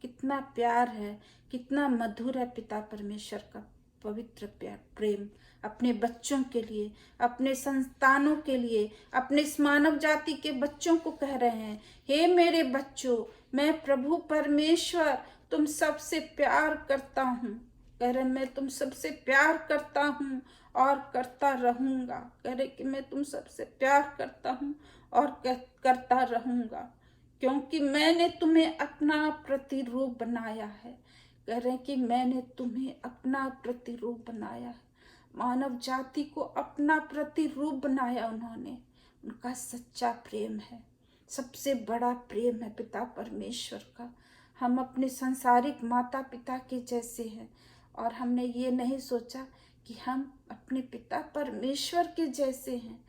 कितना प्यार है, कितना मधुर है पिता परमेश्वर का पवित्र प्यार, प्रेम अपने बच्चों के लिए, अपने संतानों के लिए, अपने इस मानव जाति के बच्चों को कह रहे हैं, हे मेरे बच्चों, मैं प्रभु परमेश्वर तुम सबसे प्यार करता हूँ। कह रहे, मैं तुम सबसे प्यार करता हूँ और करता रहूँगा। कह रहे कि मैं तुम सबसे प्यार करता हूँ और करता रहूँगा, क्योंकि मैंने तुम्हें अपना प्रतिरूप बनाया है। कह रहे कि मैंने तुम्हें अपना प्रतिरूप बनाया है। मानव जाति को अपना प्रतिरूप बनाया उन्होंने। उनका सच्चा प्रेम है, सबसे बड़ा प्रेम है पिता परमेश्वर का। हम अपने संसारिक माता पिता के जैसे हैं और हमने ये नहीं सोचा कि हम अपने पिता परमेश्वर के जैसे हैं।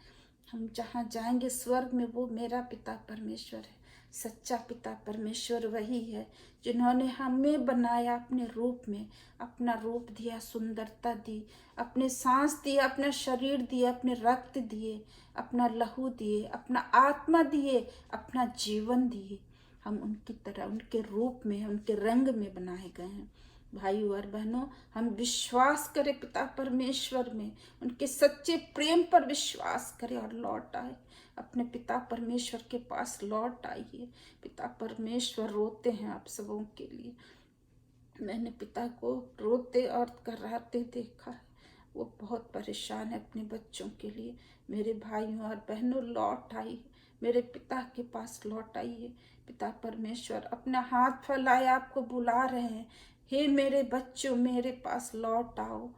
हम जहाँ जाएंगे स्वर्ग में, वो मेरा पिता परमेश्वर है। सच्चा पिता परमेश्वर वही है जिन्होंने हमें बनाया अपने रूप में, अपना रूप दिया, सुंदरता दी, अपने सांस दिए, अपना शरीर दिए, अपने रक्त दिए, अपना लहू दिए, अपना आत्मा दिए, अपना जीवन दिए। हम उनकी तरह, उनके रूप में, उनके रंग में बनाए गए हैं। भाइयों और बहनों, हम विश्वास करें पिता परमेश्वर में, उनके सच्चे प्रेम पर विश्वास करें और लौट आए। अपने पिता परमेश्वर के पास लौट आइए। पिता परमेश्वर रोते हैं आप सबों के लिए। मैंने पिता को रोते और कराते देखा है। वो बहुत परेशान है अपने बच्चों के लिए। मेरे भाइयों और बहनों, लौट आइए, मेरे पिता के पास लौट आइए। पिता परमेश्वर अपना हाथ फैलाए आपको बुला रहे हैं, हे मेरे बच्चों, मेरे पास लौट आओ।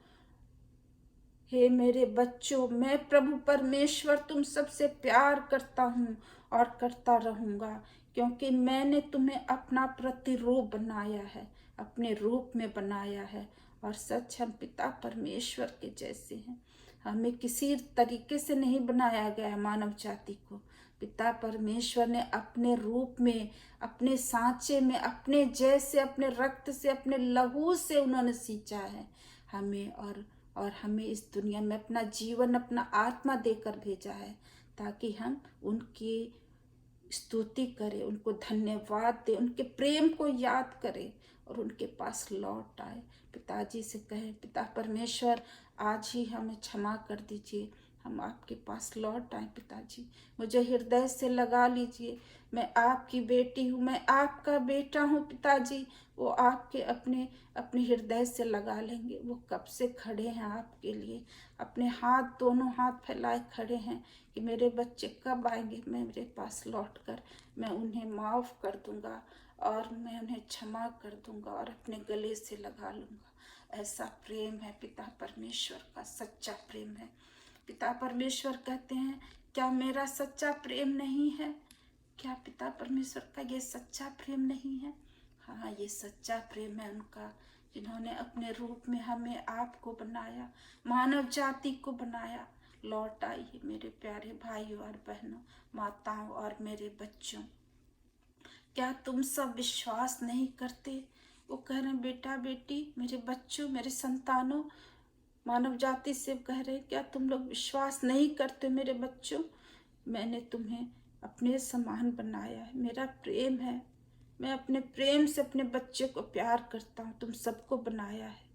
हे मेरे बच्चों, मैं प्रभु परमेश्वर तुम सबसे प्यार करता हूँ और करता रहूँगा, क्योंकि मैंने तुम्हें अपना प्रतिरूप बनाया है, अपने रूप में बनाया है। और सच, हम पिता परमेश्वर के जैसे हैं। हमें किसी तरीके से नहीं बनाया गया है मानव जाति को। पिता परमेश्वर ने अपने रूप में, अपने सांचे में, अपने जैसे, अपने रक्त से, अपने लहू से उन्होंने सींचा है हमें, और हमें इस दुनिया में अपना जीवन, अपना आत्मा देकर भेजा है, ताकि हम उनकी स्तुति करें, उनको धन्यवाद दें, उनके प्रेम को याद करें और उनके पास लौट आए। पिताजी से कहें, पिता परमेश्वर आज ही हमें क्षमा कर दीजिए, हम आपके पास लौट आए पिताजी। मुझे हृदय से लगा लीजिए, मैं आपकी बेटी हूँ, मैं आपका बेटा हूँ पिताजी। वो आपके अपने अपने हृदय से लगा लेंगे। वो कब से खड़े हैं आपके लिए, अपने हाथ, दोनों हाथ फैलाए खड़े हैं कि मेरे बच्चे कब आएंगे मेरे पास लौट कर। मैं उन्हें माफ़ कर दूंगा और मैं उन्हें क्षमा कर दूंगा और अपने गले से लगा लूंगा। ऐसा प्रेम है पिता परमेश्वर का, सच्चा प्रेम है। पिता परमेश्वर कहते हैं, क्या मेरा सच्चा प्रेम नहीं है? क्या पिता परमेश्वर का ये सच्चा प्रेम नहीं है? हाँ, ये सच्चा प्रेम है उनका, जिन्होंने अपने रूप में हमें, आपको बनाया, मानव जाति को बनाया। लौट आइए मेरे प्यारे भाइयों और बहनों, माताओं और मेरे बच्चों। क्या तुम सब विश्वास नहीं करते? वो कह रहे हैं, बेटा बेटी, मेरे बच्चों, मेरे संतानों, मानव जाति से कह रहे, क्या तुम लोग विश्वास नहीं करते मेरे बच्चों? मैंने तुम्हें अपने समान बनाया है, मेरा प्रेम है। मैं अपने प्रेम से अपने बच्चे को प्यार करता हूँ, तुम सबको बनाया है।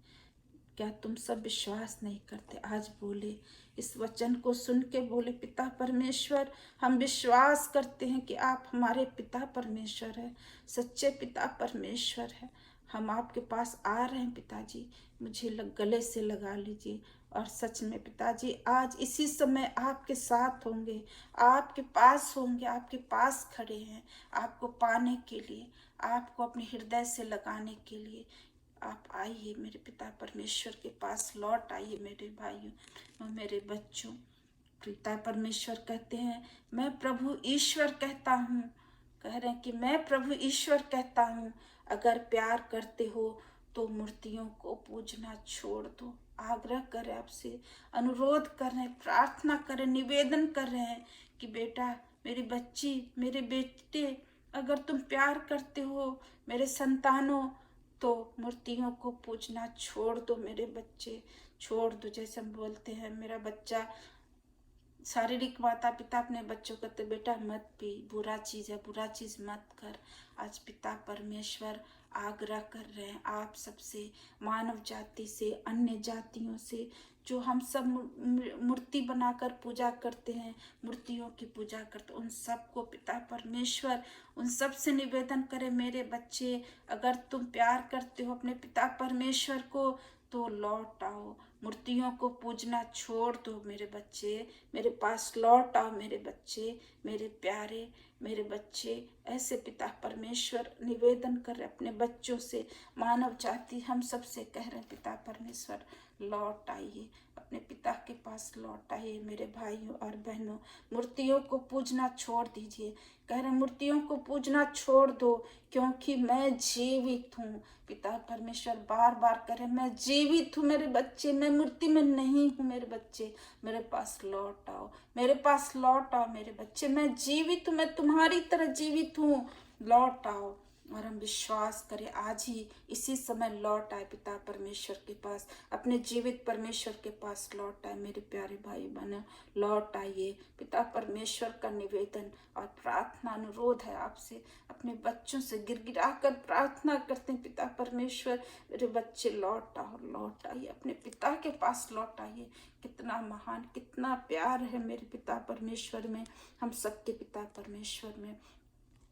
क्या तुम सब विश्वास नहीं करते? आज बोले, इस वचन को सुन के बोले, पिता परमेश्वर, हम विश्वास करते हैं कि आप हमारे पिता परमेश्वर है, सच्चे पिता परमेश्वर है। हम आपके पास आ रहे हैं पिताजी, मुझे गले से लगा लीजिए। और सच में पिताजी, आज इसी समय आपके साथ होंगे, आपके पास होंगे, आपके पास खड़े हैं आपको पाने के लिए, आपको अपने हृदय से लगाने के लिए। आप आइए मेरे पिता परमेश्वर के पास, लौट आइए मेरे भाइयों और मेरे बच्चों। पिता परमेश्वर कहते हैं, मैं प्रभु ईश्वर कहता हूँ। कह रहे हैं कि मैं प्रभु ईश्वर कहता हूँ, अगर प्यार करते हो तो मूर्तियों को पूजना छोड़ दो। आग्रह करें आपसे, अनुरोध कर रहे हैं, प्रार्थना करें, निवेदन कर रहे हैं कि बेटा, मेरी बच्ची, मेरे बेटे, अगर तुम प्यार करते हो मेरे संतानों, तो मूर्तियों को पूजना छोड़ दो मेरे बच्चे, छोड़ दो। जैसे हम बोलते हैं, मेरा बच्चा, शारीरिक माता पिता अपने बच्चों को कहते, बेटा मत पी, बुरा चीज़ है, बुरा चीज़ मत कर। आज पिता परमेश्वर आग्रह कर रहे हैं आप सबसे, मानव जाति से, अन्य जातियों से, जो हम सब मूर्ति बनाकर पूजा करते हैं, मूर्तियों की पूजा करते, उन सबको पिता परमेश्वर, उन सब से निवेदन करें, मेरे बच्चे, अगर तुम प्यार करते हो अपने पिता परमेश्वर को तो लौट आओ, मूर्तियों को पूजना छोड़ दो मेरे बच्चे, मेरे पास लौट आओ मेरे बच्चे, मेरे प्यारे, मेरे बच्चे। ऐसे पिता परमेश्वर निवेदन कर रहे अपने बच्चों से, मानव जाति हम सबसे कह रहे हैं, पिता परमेश्वर लौट आइए, अपने पिता के पास लौट आइए मेरे भाइयों और बहनों। मूर्तियों को पूजना छोड़ दीजिए। कह रहे मूर्तियों को पूजना छोड़ दो, क्योंकि मैं जीवित हूँ। पिता परमेश्वर बार बार कह रहे, मैं जीवित हूँ मेरे बच्चे, मैं मूर्ति में नहीं हूँ मेरे बच्चे, मेरे पास लौट आओ, मेरे पास लौट आओ मेरे बच्चे, मैं जीवित हूँ, मैं तुम्हारी तरह जीवित हूँ, लौट आओ। और हम विश्वास करें, आज ही इसी समय लौट आए पिता परमेश्वर के पास, अपने जीवित परमेश्वर के पास लौट आए मेरे प्यारे भाई बहनों, लौट आइए। पिता परमेश्वर का निवेदन और प्रार्थना, अनुरोध है आपसे, अपने बच्चों से गिड़गिड़ा कर प्रार्थना करते हैं, पिता परमेश्वर, मेरे बच्चे लौट आओ, लौट आइए, अपने पिता के पास लौट आइए। कितना महान, कितना प्यार है मेरे पिता परमेश्वर में, हम सबके पिता परमेश्वर में।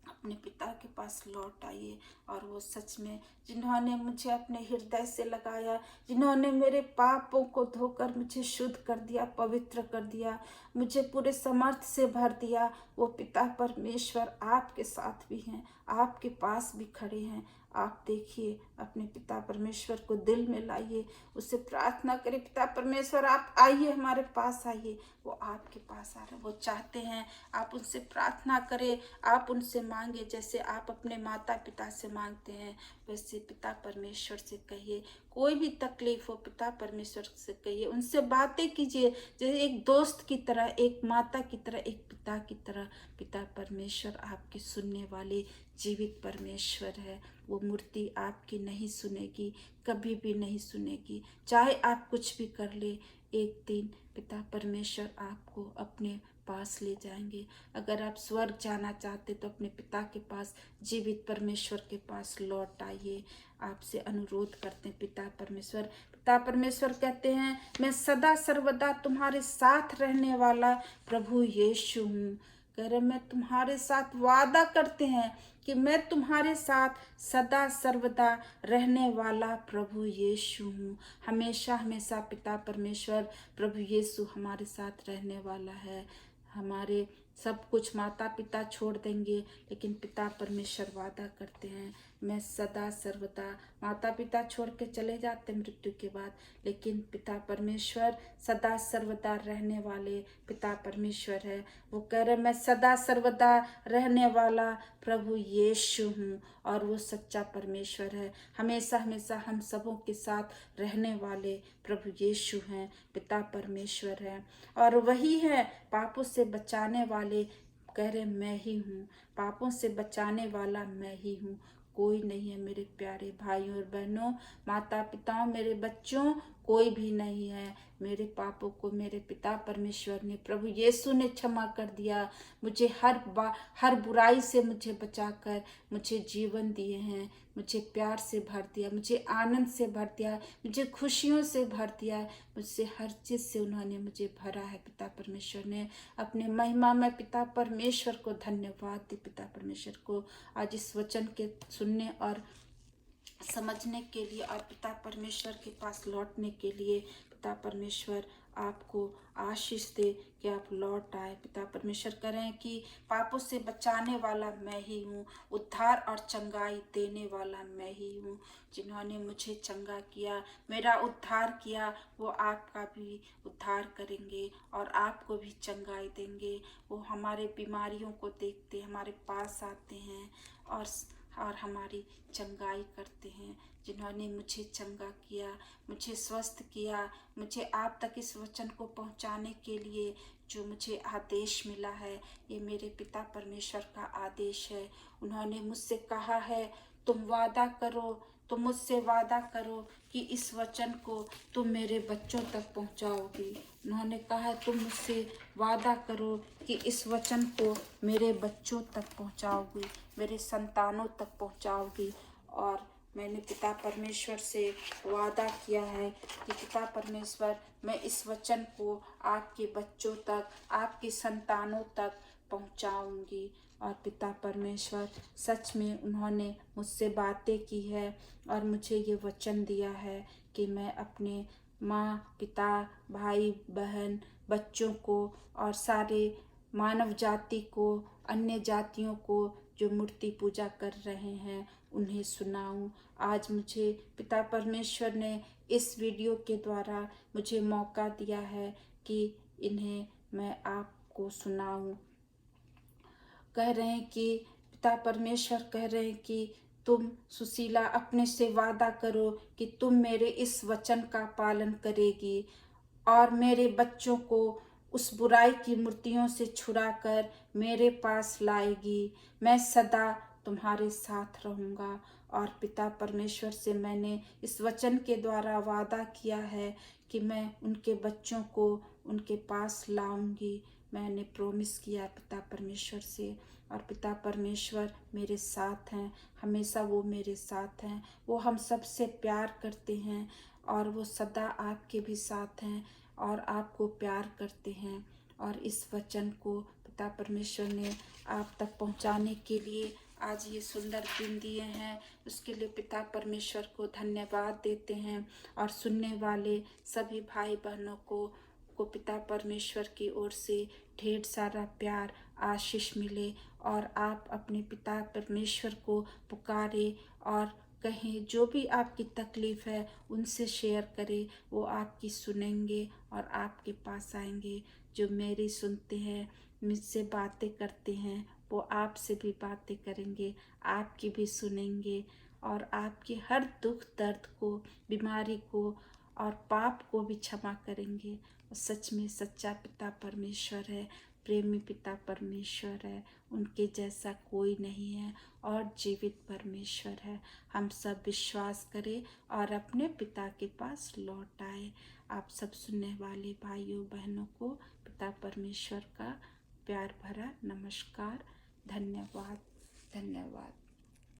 अपने पिता के पास लौट आइए। और वो सच में, जिन्होंने मुझे अपने हृदय से लगाया, जिन्होंने मेरे पापों को धोकर मुझे शुद्ध कर दिया, पवित्र कर दिया, मुझे पूरे समर्थ से भर दिया, वो पिता परमेश्वर आपके साथ भी हैं, आपके पास भी खड़े हैं। आप देखिए, अपने पिता परमेश्वर को दिल में लाइए, उससे प्रार्थना करें, पिता परमेश्वर आप आइए, हमारे पास आइए। वो आपके पास आ रहे हैं, वो चाहते हैं आप उनसे प्रार्थना करें, आप उनसे मांगे, जैसे आप अपने माता पिता से मांगते हैं, वैसे पिता परमेश्वर से कहिए। कोई भी तकलीफ हो, पिता परमेश्वर से कहिए, उनसे बातें कीजिए, जैसे एक दोस्त की तरह, एक माता की तरह, एक पिता की तरह। पिता परमेश्वर आपके सुनने वाले जीवित परमेश्वर है। वो मूर्ति आपकी नहीं सुनेगी, कभी भी नहीं सुनेगी, चाहे आप कुछ भी कर ले। एक दिन पिता परमेश्वर आपको अपने पास ले जाएंगे। अगर आप स्वर्ग जाना चाहते तो अपने पिता के पास, जीवित परमेश्वर के पास लौट आइए। आपसे अनुरोध करते हैं पिता परमेश्वर, पिता परमेश्वर कहते हैं, मैं सदा सर्वदा तुम्हारे साथ रहने वाला प्रभु यीशु हूँ। कह रहे मैं तुम्हारे साथ वादा करते हैं कि मैं तुम्हारे साथ सदा सर्वदा रहने वाला प्रभु यीशु हूँ। हमेशा हमेशा पिता परमेश्वर प्रभु यीशु हमारे साथ रहने वाला है। हमारे सब कुछ माता पिता छोड़ देंगे, लेकिन पिता परमेश्वर वादा करते हैं, मैं सदा सर्वदा, माता पिता छोड़ के चले जाते मृत्यु के बाद, लेकिन पिता परमेश्वर सदा सर्वदा रहने वाले पिता परमेश्वर है। वो कह रहे मैं सदा सर्वदा रहने वाला प्रभु यीशु हूँ, और वो सच्चा परमेश्वर है। हमेशा हमेशा हम सबों के साथ रहने वाले प्रभु यीशु हैं, पिता परमेश्वर है। और वही है पापों से बचाने वाले। कह रहे मैं ही हूँ, पापों से बचाने वाला मैं ही हूँ, कोई नहीं है मेरे प्यारे भाइयों और बहनों, माता पिताओं, मेरे बच्चों, कोई भी नहीं है। मेरे पापों को मेरे पिता परमेश्वर ने, प्रभु यीशु ने क्षमा कर दिया। मुझे हर बुराई से मुझे बचाकर मुझे जीवन दिए हैं, मुझे प्यार से भर दिया, मुझे आनंद से भर दिया, मुझे खुशियों से भर दिया, मुझसे हर चीज़ से उन्होंने मुझे भरा है। पिता परमेश्वर ने अपने महिमा में पिता परमेश्वर को धन्यवाद दी। पिता परमेश्वर को आज इस वचन के सुनने और समझने के लिए और पिता परमेश्वर के पास लौटने के लिए पिता परमेश्वर आपको आशीष दे कि आप लौट आए। पिता परमेश्वर कह रहे हैं कि पापों से बचाने वाला मैं ही हूँ, उद्धार और चंगाई देने वाला मैं ही हूँ। जिन्होंने मुझे चंगा किया, मेरा उद्धार किया, वो आपका भी उद्धार करेंगे और आपको भी चंगाई देंगे। वो हमारे बीमारियों को देखते, हमारे पास आते हैं और हमारी चंगाई करते हैं। जिन्होंने मुझे चंगा किया, मुझे स्वस्थ किया, मुझे आप तक इस वचन को पहुंचाने के लिए जो मुझे आदेश मिला है, ये मेरे पिता परमेश्वर का आदेश है। उन्होंने मुझसे कहा है तुम वादा करो, तुम मुझसे वादा करो कि इस वचन को तुम मेरे बच्चों तक पहुंचाओगी। उन्होंने कहा है तुम मुझसे वादा करो कि इस वचन को मेरे बच्चों तक पहुंचाओगी, मेरे संतानों तक पहुंचाओगी। और मैंने पिता परमेश्वर से वादा किया है कि पिता परमेश्वर मैं इस वचन को आपके बच्चों तक, आपके संतानों तक पहुंचाऊंगी। और पिता परमेश्वर सच में उन्होंने मुझसे बातें की है और मुझे ये वचन दिया है कि मैं अपने माँ पिता, भाई बहन, बच्चों को और सारे मानव जाति को, अन्य जातियों को जो मूर्ति पूजा कर रहे हैं उन्हें सुनाऊं। आज मुझे पिता परमेश्वर ने इस वीडियो के द्वारा मुझे मौका दिया है कि इन्हें मैं आपको सुनाऊं। कह रहे हैं कि पिता परमेश्वर कह रहे हैं कि तुम सुशीला अपने से वादा करो कि तुम मेरे इस वचन का पालन करेगी और मेरे बच्चों को उस बुराई की मूर्तियों से छुड़ाकर मेरे पास लाएगी। मैं सदा तुम्हारे साथ रहूँगा। और पिता परमेश्वर से मैंने इस वचन के द्वारा वादा किया है कि मैं उनके बच्चों को उनके पास लाऊंगी। मैंने प्रॉमिस किया पिता परमेश्वर से, और पिता परमेश्वर मेरे साथ हैं, हमेशा वो मेरे साथ हैं। वो हम सबसे प्यार करते हैं और वो सदा आपके भी साथ हैं और आपको प्यार करते हैं। और इस वचन को पिता परमेश्वर ने आप तक पहुंचाने के लिए आज ये सुंदर दिन दिए हैं, उसके लिए पिता परमेश्वर को धन्यवाद देते हैं। और सुनने वाले सभी भाई बहनों को पिता परमेश्वर की ओर से ढेर सारा प्यार, आशीष मिले और आप अपने पिता परमेश्वर को पुकारे और कहें, जो भी आपकी तकलीफ़ है उनसे शेयर करें, वो आपकी सुनेंगे और आपके पास आएंगे। जो मेरी सुनते हैं, मुझसे बातें करते हैं, वो आपसे भी बातें करेंगे, आपकी भी सुनेंगे और आपके हर दुख दर्द को, बीमारी को और पाप को भी क्षमा करेंगे। और सच में सच्चा पिता परमेश्वर है, प्रेमी पिता परमेश्वर है, उनके जैसा कोई नहीं है और जीवित परमेश्वर है। हम सब विश्वास करें और अपने पिता के पास लौट आए। आप सब सुनने वाले भाइयों बहनों को पिता परमेश्वर का प्यार भरा नमस्कार। धन्यवाद, धन्यवाद।